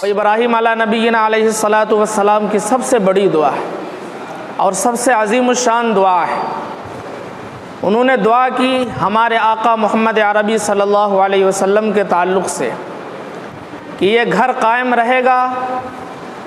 ابراہیم علیہ نبینا علیہ الصلاۃ والسلام کی سب سے بڑی دعا ہے اور سب سے عظیم الشان دعا ہے۔ انہوں نے دعا کی ہمارے آقا محمد عربی صلی اللہ علیہ وسلم کے تعلق سے کہ یہ گھر قائم رہے گا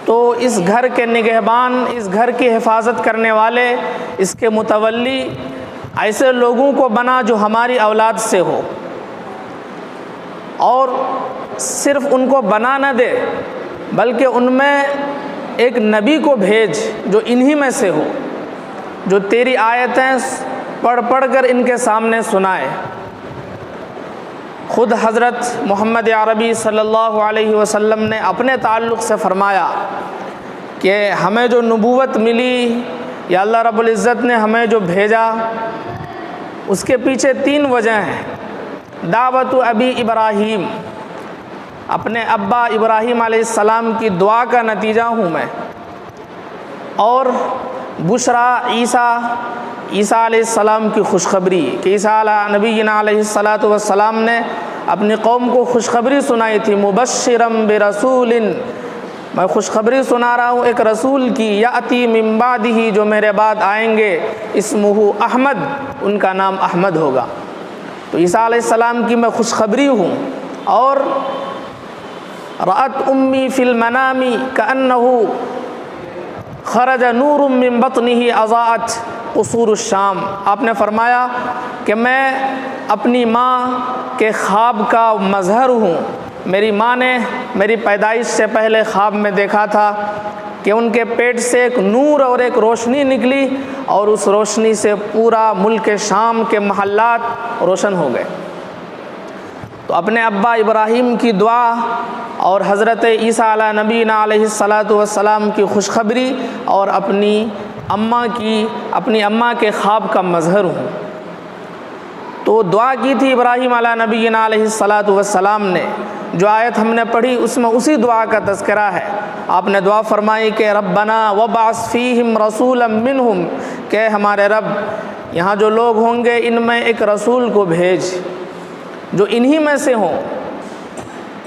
تو اس گھر کے نگہبان، اس گھر کی حفاظت کرنے والے، اس کے متولی ایسے لوگوں کو بنا جو ہماری اولاد سے ہو، اور صرف ان کو بنا نہ دے بلکہ ان میں ایک نبی کو بھیج جو انہی میں سے ہو، جو تیری آیتیں پڑھ پڑھ کر ان کے سامنے سنائے۔ خود حضرت محمد عربی صلی اللہ علیہ وسلم نے اپنے تعلق سے فرمایا کہ ہمیں جو نبوت ملی یا اللہ رب العزت نے ہمیں جو بھیجا، اس کے پیچھے 3 وجہ ہیں۔ دعوت ابی ابراہیم، اپنے ابا ابراہیم علیہ السلام کی دعا کا نتیجہ ہوں میں، اور بشرا عیسیٰ علیہ السلام کی خوشخبری کہ عیسیٰ علیہ نبینا علیہ الصلاۃ والسلام نے اپنی قوم کو خوشخبری سنائی تھی، مبشرم برسول، میں خوشخبری سنا رہا ہوں ایک رسول کی، یاتی من بعدہ، جو میرے بعد آئیں گے، اسمہ احمد، ان کا نام احمد ہوگا۔ تو عیسیٰ علیہ السلام کی میں خوشخبری ہوں۔ اور رأت امی فی المنام کأنہ خرج نور من بطنہ اضاءت قصور الشام، آپ نے فرمایا کہ میں اپنی ماں کے خواب کا مظہر ہوں۔ میری ماں نے میری پیدائش سے پہلے خواب میں دیکھا تھا کہ ان کے پیٹ سے ایک نور اور ایک روشنی نکلی، اور اس روشنی سے پورا ملک شام کے محلات روشن ہو گئے۔ تو اپنے ابا ابراہیم کی دعا اور حضرت عیسیٰ علیہ نبینا علیہ الصلاۃ والسلام کی خوشخبری اور اپنی اماں کے خواب کا مظہر ہوں۔ تو دعا کی تھی ابراہیم علیہ نبینا علیہ الصلاۃ والسلام نے، جو آیت ہم نے پڑھی اس میں اسی دعا کا تذکرہ ہے۔ آپ نے دعا فرمائی کہ ربنا وابعث فیہم رسولا منہم، کہ ہمارے رب یہاں جو لوگ ہوں گے ان میں ایک رسول کو بھیج جو انہی میں سے ہوں،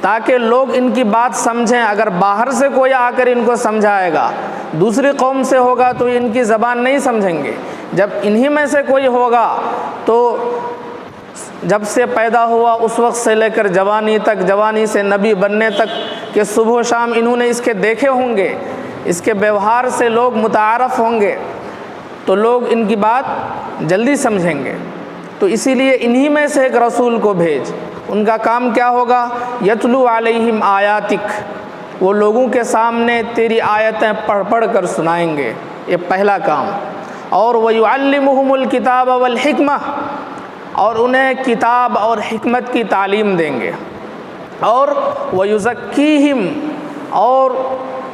تاکہ لوگ ان کی بات سمجھیں۔ اگر باہر سے کوئی آ کر ان کو سمجھائے گا، دوسری قوم سے ہوگا تو ان کی زبان نہیں سمجھیں گے۔ جب انہی میں سے کوئی ہوگا تو جب سے پیدا ہوا اس وقت سے لے کر جوانی تک، جوانی سے نبی بننے تک کہ صبح و شام انہوں نے اس کے دیکھے ہوں گے، اس کے ویوہار سے لوگ متعارف ہوں گے، تو لوگ ان کی بات جلدی سمجھیں گے۔ تو اسی لیے انہی میں سے ایک رسول کو بھیج۔ ان کا کام کیا ہوگا؟ یتلو علیہم آیاتک، وہ لوگوں کے سامنے تیری آیتیں پڑھ پڑھ کر سنائیں گے، یہ پہلا کام۔ اور وَيُعَلِّمُهُمُ الْكِتَابَ وَالْحِكْمَةَ، اور انہیں کتاب اور حکمت کی تعلیم دیں گے۔ اور وَيُزَكِّيهِمْ، اور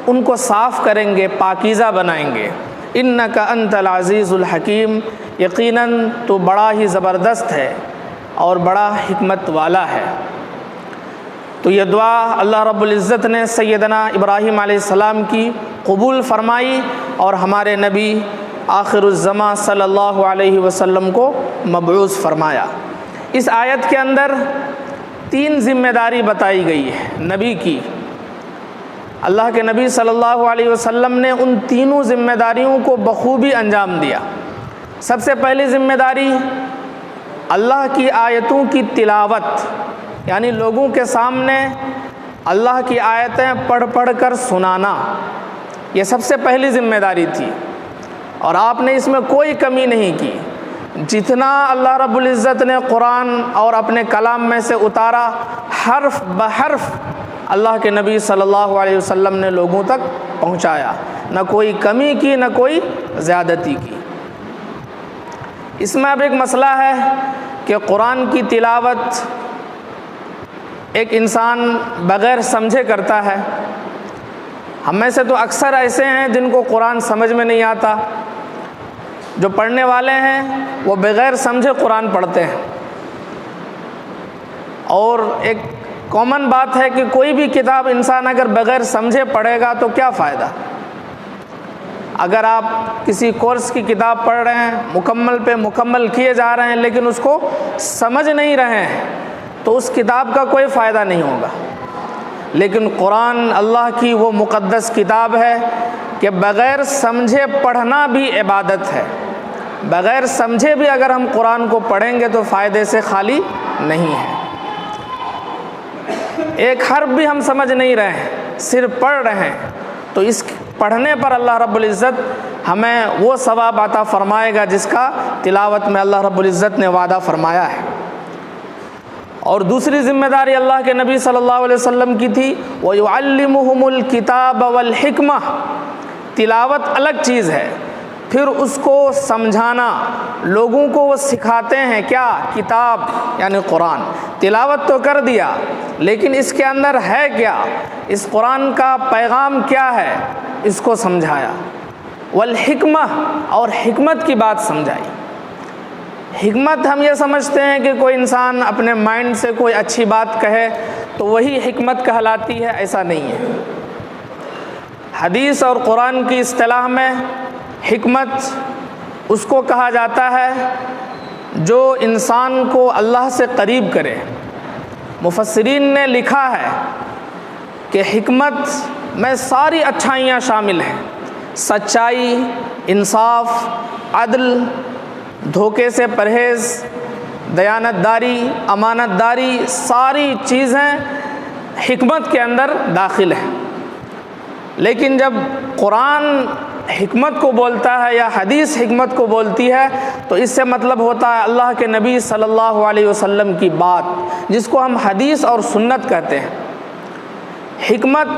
ان کو صاف کریں گے، پاکیزہ بنائیں گے۔ اِنَّكَ أَنْتَ الْعَزِيزُ الْحَكِيمُ، یقیناً تو بڑا ہی زبردست ہے اور بڑا حکمت والا ہے۔ تو یہ دعا اللہ رب العزت نے سیدنا ابراہیم علیہ السلام کی قبول فرمائی اور ہمارے نبی آخر الزماں صلی اللہ علیہ وسلم کو مبعوث فرمایا۔ اس آیت کے اندر 3 ذمہ داری بتائی گئی ہے نبی کی۔ اللہ کے نبی صلی اللہ علیہ وسلم نے ان تینوں ذمہ داریوں کو بخوبی انجام دیا۔ سب سے پہلی ذمہ داری اللہ کی آیتوں کی تلاوت، یعنی لوگوں کے سامنے اللہ کی آیتیں پڑھ پڑھ کر سنانا، یہ سب سے پہلی ذمہ داری تھی، اور آپ نے اس میں کوئی کمی نہیں کی۔ جتنا اللہ رب العزت نے قرآن اور اپنے کلام میں سے اتارا، حرف بحرف اللہ کے نبی صلی اللہ علیہ وسلم نے لوگوں تک پہنچایا، نہ کوئی کمی کی نہ کوئی زیادتی کی۔ اس میں اب ایک مسئلہ ہے کہ قرآن کی تلاوت ایک انسان بغیر سمجھے کرتا ہے۔ ہم میں سے تو اکثر ایسے ہیں جن کو قرآن سمجھ میں نہیں آتا، جو پڑھنے والے ہیں وہ بغیر سمجھے قرآن پڑھتے ہیں۔ اور ایک کامن بات ہے کہ کوئی بھی کتاب انسان اگر بغیر سمجھے پڑھے گا تو کیا فائدہ؟ اگر آپ کسی کورس کی کتاب پڑھ رہے ہیں، مکمل پہ مکمل کیے جا رہے ہیں، لیکن اس کو سمجھ نہیں رہے ہیں تو اس کتاب کا کوئی فائدہ نہیں ہوگا۔ لیکن قرآن اللہ کی وہ مقدس کتاب ہے کہ بغیر سمجھے پڑھنا بھی عبادت ہے. بغیر سمجھے بھی اگر ہم قرآن کو پڑھیں گے تو فائدے سے خالی نہیں ہے. ایک حرف بھی ہم سمجھ نہیں رہے ہیں، صرف پڑھ رہے ہیں، تو اس پڑھنے پر اللہ رب العزت ہمیں وہ ثواب عطا فرمائے گا جس کا تلاوت میں اللہ رب العزت نے وعدہ فرمایا ہے. اور دوسری ذمہ داری اللہ کے نبی صلی اللہ علیہ وسلم کی تھی، وَيُعَلِّمُهُمُ الْكِتَابَ وَالْحِكْمَةَ. تلاوت الگ چیز ہے، پھر اس کو سمجھانا، لوگوں کو وہ سکھاتے ہیں کیا؟ کتاب یعنی قرآن. تلاوت تو کر دیا لیکن اس کے اندر ہے کیا، اس قرآن کا پیغام کیا ہے، اس کو سمجھایا. والحکمہ، اور حکمت کی بات سمجھائی. حکمت ہم یہ سمجھتے ہیں کہ کوئی انسان اپنے مائنڈ سے کوئی اچھی بات کہے تو وہی حکمت کہلاتی ہے، ایسا نہیں ہے. حدیث اور قرآن کی اصطلاح میں حکمت اس کو کہا جاتا ہے جو انسان کو اللہ سے قریب کرے. مفسرین نے لکھا ہے کہ حکمت میں ساری اچھائیاں شامل ہیں، سچائی، انصاف، عدل، دھوکے سے پرہیز، دیانت داری، امانت داری، ساری چیزیں حکمت کے اندر داخل ہیں. لیکن جب قرآن حکمت کو بولتا ہے یا حدیث حکمت کو بولتی ہے تو اس سے مطلب ہوتا ہے اللہ کے نبی صلی اللہ علیہ وسلم کی بات، جس کو ہم حدیث اور سنت کہتے ہیں. حکمت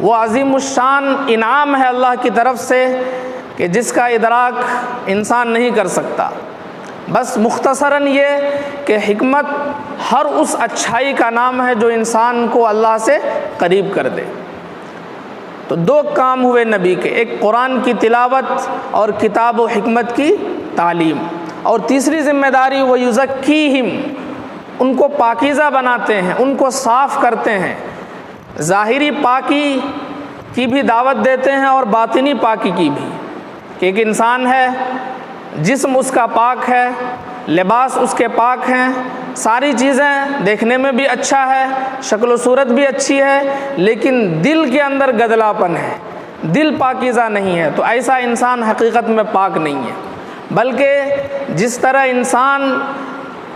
وہ عظیم الشان انعام ہے اللہ کی طرف سے کہ جس کا ادراک انسان نہیں کر سکتا. بس مختصراً یہ کہ حکمت ہر اس اچھائی کا نام ہے جو انسان کو اللہ سے قریب کر دے. تو دو کام ہوئے نبی کے، ایک قرآن کی تلاوت اور کتاب و حکمت کی تعلیم، اور تیسری ذمہ داری وہ یزکیہم، ان کو پاکیزہ بناتے ہیں، ان کو صاف کرتے ہیں. ظاہری پاکی کی بھی دعوت دیتے ہیں اور باطنی پاکی کی بھی، کہ ایک انسان ہے، جسم اس کا پاک ہے، لباس اس کے پاک ہیں، ساری چیزیں دیکھنے میں بھی اچھا ہے، شکل و صورت بھی اچھی ہے، لیکن دل کے اندر گدلاپن ہے، دل پاکیزہ نہیں ہے، تو ایسا انسان حقیقت میں پاک نہیں ہے. بلکہ جس طرح انسان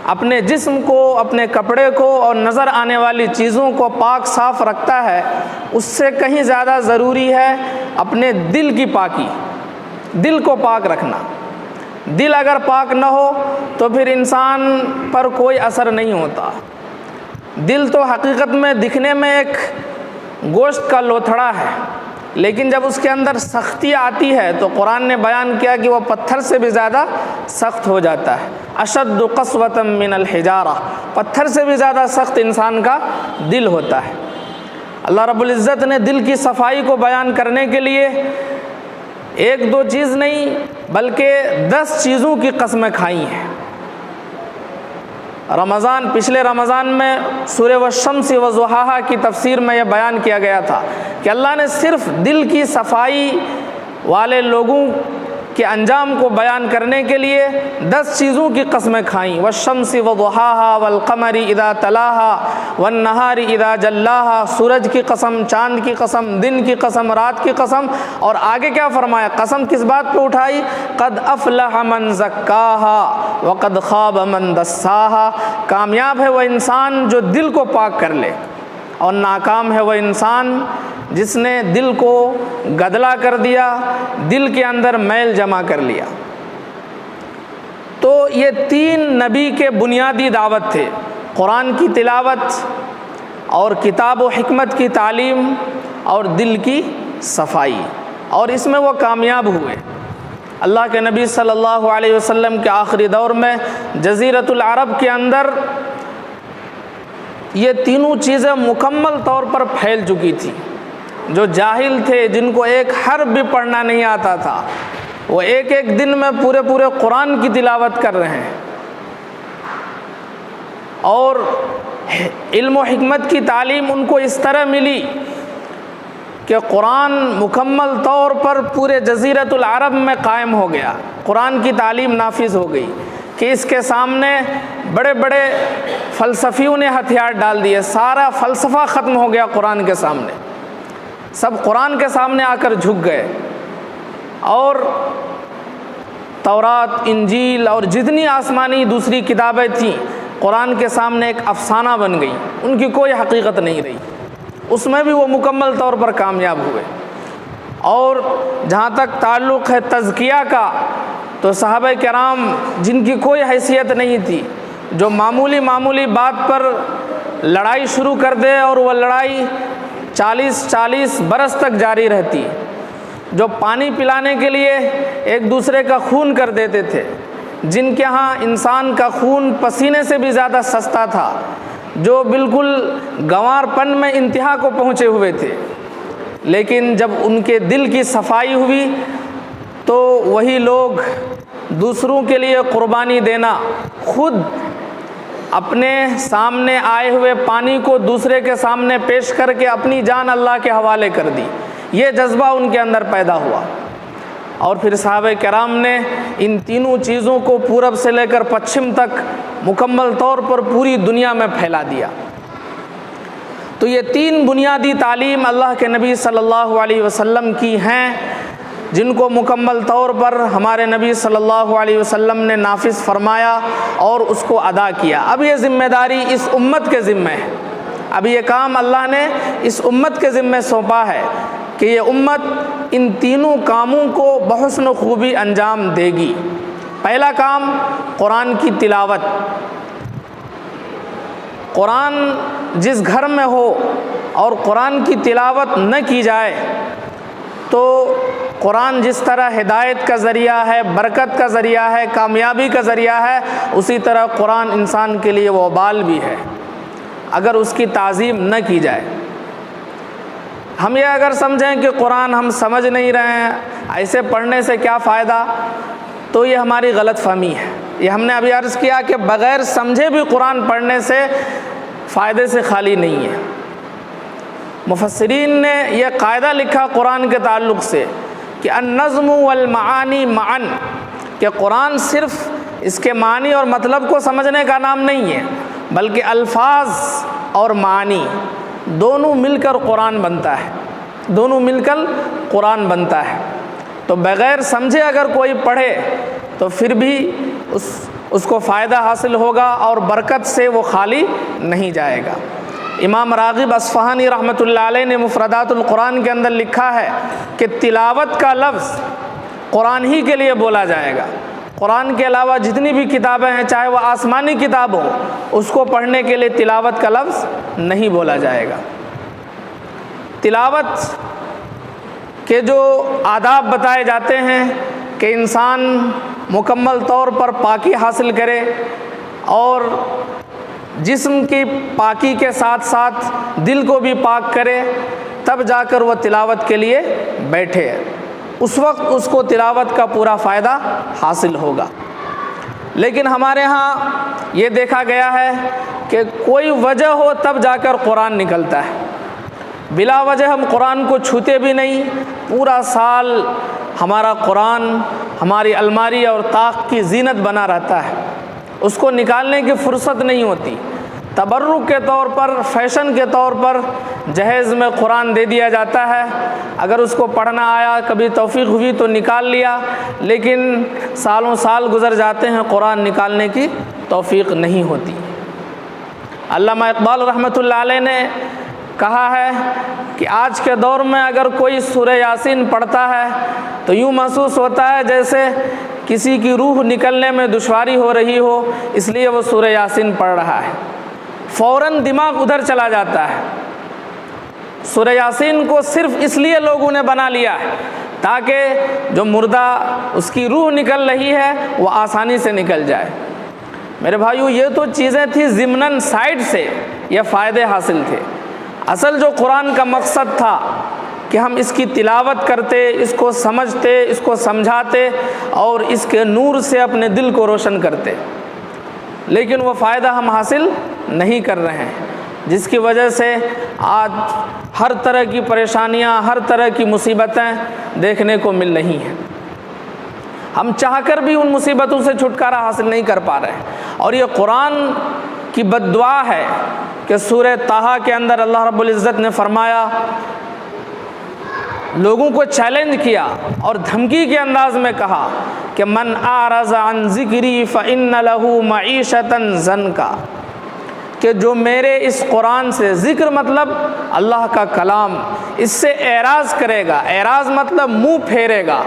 اپنے جسم کو، اپنے کپڑے کو اور نظر آنے والی چیزوں کو پاک صاف رکھتا ہے، اس سے کہیں زیادہ ضروری ہے اپنے دل کی پاکی، دل کو پاک رکھنا. دل اگر پاک نہ ہو تو پھر انسان پر کوئی اثر نہیں ہوتا. دل تو حقیقت میں دکھنے میں ایک گوشت کا لوتھڑا ہے، لیکن جب اس کے اندر سختی آتی ہے تو قرآن نے بیان کیا کہ وہ پتھر سے بھی زیادہ سخت ہو جاتا ہے. اشد قسوۃ من الحجارہ، پتھر سے بھی زیادہ سخت انسان کا دل ہوتا ہے. اللہ رب العزت نے دل کی صفائی کو بیان کرنے کے لیے ایک دو چیز نہیں بلکہ 10 چیزوں کی قسمیں کھائی ہیں. پچھلے رمضان میں سورہ والشمس وضحاہا کی تفسیر میں یہ بیان کیا گیا تھا کہ اللہ نے صرف دل کی صفائی والے لوگوں کے انجام کو بیان کرنے کے لیے 10 چیزوں کی قسمیں کھائیں. والشمس وضحاہا والقمر اذا تلاہا والنہار اذا جلاہا، سورج کی قسم، چاند کی قسم، دن کی قسم، رات کی قسم. اور آگے کیا فرمایا؟ قسم کس بات پہ اٹھائی؟ قد افلح من زکاہا وقد خاب من دساہا. کامیاب ہے وہ انسان جو دل کو پاک کر لے، اور ناکام ہے وہ انسان جس نے دل کو گدلا کر دیا، دل کے اندر میل جمع کر لیا. تو یہ 3 نبی کے بنیادی دعوت تھے، قرآن کی تلاوت اور کتاب و حکمت کی تعلیم اور دل کی صفائی، اور اس میں وہ کامیاب ہوئے. اللہ کے نبی صلی اللہ علیہ وسلم کے آخری دور میں جزیرۃ العرب کے اندر یہ تینوں چیزیں مکمل طور پر پھیل چکی تھی. جو جاہل تھے، جن کو ایک حرف بھی پڑھنا نہیں آتا تھا، وہ ایک ایک دن میں پورے قرآن کی تلاوت کر رہے ہیں. اور علم و حکمت کی تعلیم ان کو اس طرح ملی کہ قرآن مکمل طور پر پورے جزیرۃ العرب میں قائم ہو گیا، قرآن کی تعلیم نافذ ہو گئی. کہ اس کے سامنے بڑے بڑے فلسفیوں نے ہتھیار ڈال دیے، سارا فلسفہ ختم ہو گیا قرآن کے سامنے، سب قرآن کے سامنے آ کر جھک گئے، اور تورات، انجیل اور جتنی آسمانی دوسری کتابیں تھیں قرآن کے سامنے ایک افسانہ بن گئی، ان کی کوئی حقیقت نہیں رہی، اس میں بھی وہ مکمل طور پر کامیاب ہوئے۔ اور جہاں تک تعلق ہے تزکیہ کا، تو صحابہ کرام جن کی کوئی حیثیت نہیں تھی، جو معمولی بات پر لڑائی شروع کر دے اور وہ لڑائی 40 برس تک جاری رہتی، جو پانی پلانے کے لیے ایک دوسرے کا خون کر دیتے تھے، جن کے ہاں انسان کا خون پسینے سے بھی زیادہ سستا تھا، جو بالکل گنوار پن میں انتہا کو پہنچے ہوئے تھے، لیکن جب ان کے دل کی صفائی ہوئی تو وہی لوگ دوسروں کے لیے قربانی دینا، خود اپنے سامنے آئے ہوئے پانی کو دوسرے کے سامنے پیش کر کے اپنی جان اللہ کے حوالے کر دی، یہ جذبہ ان کے اندر پیدا ہوا۔ اور پھر صحابہ کرام نے ان تینوں چیزوں کو پورب سے لے کر پچھم تک مکمل طور پر پوری دنیا میں پھیلا دیا۔ تو یہ تین بنیادی تعلیم اللہ کے نبی صلی اللہ علیہ وسلم کی ہیں، جن کو مکمل طور پر ہمارے نبی صلی اللہ علیہ وسلم نے نافذ فرمایا اور اس کو ادا کیا۔ اب یہ ذمہ داری اس امت کے ذمہ ہے، اب یہ کام اللہ نے اس امت کے ذمہ سونپا ہے کہ یہ امت ان تینوں کاموں کو بحسن و خوبی انجام دے گی۔ پہلا کام قرآن کی تلاوت۔ قرآن جس گھر میں ہو اور قرآن کی تلاوت نہ کی جائے تو قرآن جس طرح ہدایت کا ذریعہ ہے، برکت کا ذریعہ ہے، کامیابی کا ذریعہ ہے، اسی طرح قرآن انسان کے لیے وبال بھی ہے اگر اس کی تعظیم نہ کی جائے۔ ہم یہ اگر سمجھیں کہ قرآن ہم سمجھ نہیں رہے ہیں، ایسے پڑھنے سے کیا فائدہ، تو یہ ہماری غلط فہمی ہے۔ یہ ہم نے ابھی عرض کیا کہ بغیر سمجھے بھی قرآن پڑھنے سے فائدے سے خالی نہیں ہے۔ مفسرین نے یہ قاعدہ لکھا قرآن کے تعلق سے کہ النظم والمعانی معا، کہ قرآن صرف اس کے معنی اور مطلب کو سمجھنے کا نام نہیں ہے، بلکہ الفاظ اور معانی دونوں مل کر قرآن بنتا ہے، دونوں مل کر قرآن بنتا ہے۔ تو بغیر سمجھے اگر کوئی پڑھے تو پھر بھی اس کو فائدہ حاصل ہوگا اور برکت سے وہ خالی نہیں جائے گا۔ امام راغب اصفہانی رحمۃ اللہ علیہ نے مفردات القرآن کے اندر لکھا ہے کہ تلاوت کا لفظ قرآن ہی کے لیے بولا جائے گا، قرآن کے علاوہ جتنی بھی کتابیں ہیں چاہے وہ آسمانی کتاب ہو، اس کو پڑھنے کے لیے تلاوت کا لفظ نہیں بولا جائے گا۔ تلاوت کے جو آداب بتائے جاتے ہیں کہ انسان مکمل طور پر پاکی حاصل کرے اور جسم کی پاکی کے ساتھ ساتھ دل کو بھی پاک کرے، تب جا کر وہ تلاوت کے لیے بیٹھے، اس وقت اس کو تلاوت کا پورا فائدہ حاصل ہوگا۔ لیکن ہمارے ہاں یہ دیکھا گیا ہے کہ کوئی وجہ ہو تب جا کر قرآن نکلتا ہے، بلا وجہ ہم قرآن کو چھوتے بھی نہیں، پورا سال ہمارا قرآن ہماری الماری اور طاق کی زینت بنا رہتا ہے، اس کو نکالنے کی فرصت نہیں ہوتی۔ تبرک کے طور پر، فیشن کے طور پر جہیز میں قرآن دے دیا جاتا ہے، اگر اس کو پڑھنا آیا، کبھی توفیق ہوئی تو نکال لیا، لیکن سالوں سال گزر جاتے ہیں قرآن نکالنے کی توفیق نہیں ہوتی۔ علامہ اقبال رحمۃ اللہ علیہ نے کہا ہے کہ آج کے دور میں اگر کوئی سورہ یاسین پڑھتا ہے تو یوں محسوس ہوتا ہے جیسے کسی کی روح نکلنے میں دشواری ہو رہی ہو، اس لیے وہ سورہ یاسین پڑھ رہا ہے، فوراً دماغ ادھر چلا جاتا ہے۔ سورہ یاسین کو صرف اس لیے لوگوں نے بنا لیا ہے تاکہ جو مردہ اس کی روح نکل رہی ہے وہ آسانی سے نکل جائے۔ میرے بھائیو، یہ تو چیزیں تھیں ضمناً سائڈ سے یہ فائدے حاصل تھے، اصل جو قرآن کا مقصد تھا کہ ہم اس کی تلاوت کرتے، اس کو سمجھتے، اس کو سمجھاتے اور اس کے نور سے اپنے دل کو روشن کرتے، لیکن وہ فائدہ ہم حاصل نہیں کر رہے ہیں، جس کی وجہ سے آج ہر طرح کی پریشانیاں، ہر طرح کی مصیبتیں دیکھنے کو مل رہی ہیں۔ ہم چاہ کر بھی ان مصیبتوں سے چھٹکارا حاصل نہیں کر پا رہے ہیں۔ اور یہ قرآن کی بد دعا ہے کہ سورہ طٰہٰ کے اندر اللہ رب العزت نے فرمایا، لوگوں کو چیلنج کیا اور دھمکی کے انداز میں کہا کہ من اعرض عن ذکری فإن له معیشۃ ضنکا، کہ جو میرے اس قرآن سے، ذکر مطلب اللہ کا کلام، اس سے اعراض کرے گا، اعراض مطلب منہ پھیرے گا،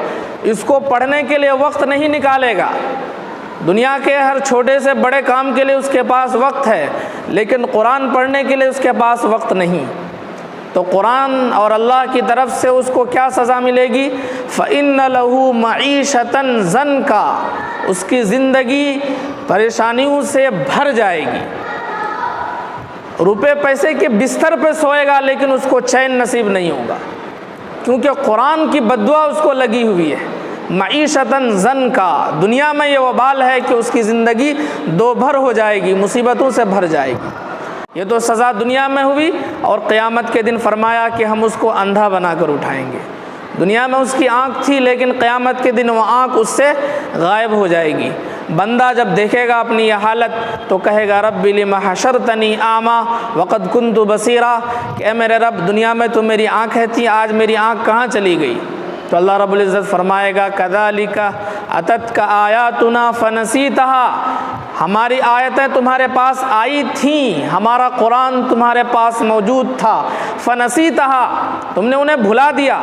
اس کو پڑھنے کے لیے وقت نہیں نکالے گا۔ دنیا کے ہر چھوٹے سے بڑے کام کے لیے اس کے پاس وقت ہے، لیکن قرآن پڑھنے کے لیے اس کے پاس وقت نہیں۔ تو قرآن اور اللہ کی طرف سے اس کو کیا سزا ملے گی؟ فَإِنَّ لَهُ مَعِيشَةً ضَنْكَا، اس کی زندگی پریشانیوں سے بھر جائے گی۔ روپے پیسے کے بستر پہ سوئے گا لیکن اس کو چین نصیب نہیں ہوگا، کیونکہ قرآن کی بد دعا اس کو لگی ہوئی ہے۔ معیشتاً ضنکا، دنیا میں یہ وبال ہے کہ اس کی زندگی دو بھر ہو جائے گی، مصیبتوں سے بھر جائے گی۔ یہ تو سزا دنیا میں ہوئی، اور قیامت کے دن فرمایا کہ ہم اس کو اندھا بنا کر اٹھائیں گے۔ دنیا میں اس کی آنکھ تھی، لیکن قیامت کے دن وہ آنکھ اس سے غائب ہو جائے گی۔ بندہ جب دیکھے گا اپنی یہ حالت تو کہے گا رب لم حشرتنی اعمیٰ وقد کنت بصیرا، کہ اے میرے رب، دنیا میں تو میری آنکھیں تھیں، آج میری آنکھ کہاں چلی گئی؟ تو اللہ رب العزت فرمائے گا کذالک اتتک آیاتنا فنسیتہا، ہماری آیتیں تمہارے پاس آئی تھیں، ہمارا قرآن تمہارے پاس موجود تھا، فنسیتہا، تم نے انہیں بھلا دیا،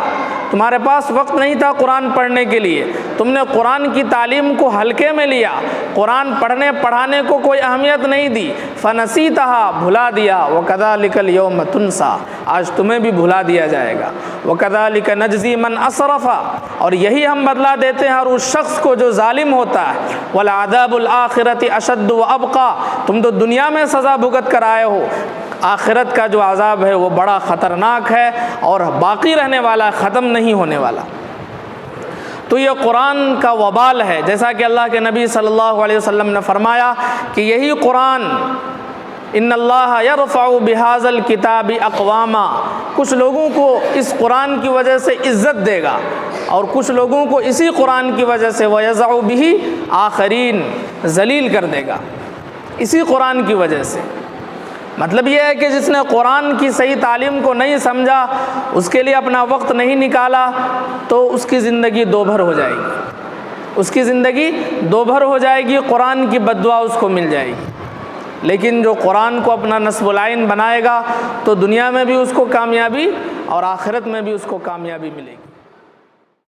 تمہارے پاس وقت نہیں تھا قرآن پڑھنے کے لیے، تم نے قرآن کی تعلیم کو ہلکے میں لیا، قرآن پڑھنے پڑھانے کو کوئی اہمیت نہیں دی، فنسیتہا، بھلا دیا، وکذالک الیوم تنسیٰ، آج تمہیں بھی بھلا دیا جائے گا، وکذالک نجزی من اسرف، اور یہی ہم بدلہ دیتے ہیں ہر اس شخص کو جو ظالم ہوتا ہے، والعذاب الآخرۃ اشد وابقیٰ، تم تو دنیا میں سزا بھگت کر آئے ہو، آخرت کا جو عذاب ہے وہ بڑا خطرناک ہے اور باقی رہنے والا، ختم نہیں ہونے والا۔ تو یہ قرآن کا وبال ہے، جیسا کہ اللہ کے نبی صلی اللہ علیہ وسلم نے فرمایا کہ یہی قرآن، ان اللہ یرفع بہذا الکتاب اقواما، کچھ لوگوں کو اس قرآن کی وجہ سے عزت دے گا، اور کچھ لوگوں کو اسی قرآن کی وجہ سے وَيَضَعُ بِهِ آخرین، ذلیل کر دے گا، اسی قرآن کی وجہ سے۔ مطلب یہ ہے کہ جس نے قرآن کی صحیح تعلیم کو نہیں سمجھا، اس کے لیے اپنا وقت نہیں نکالا، تو اس کی زندگی دو بھر ہو جائے گی، اس کی زندگی دو بھر ہو جائے گی، قرآن کی بد دعا اس کو مل جائے گی۔ لیکن جو قرآن کو اپنا نصب العین بنائے گا تو دنیا میں بھی اس کو کامیابی اور آخرت میں بھی اس کو کامیابی ملے گی۔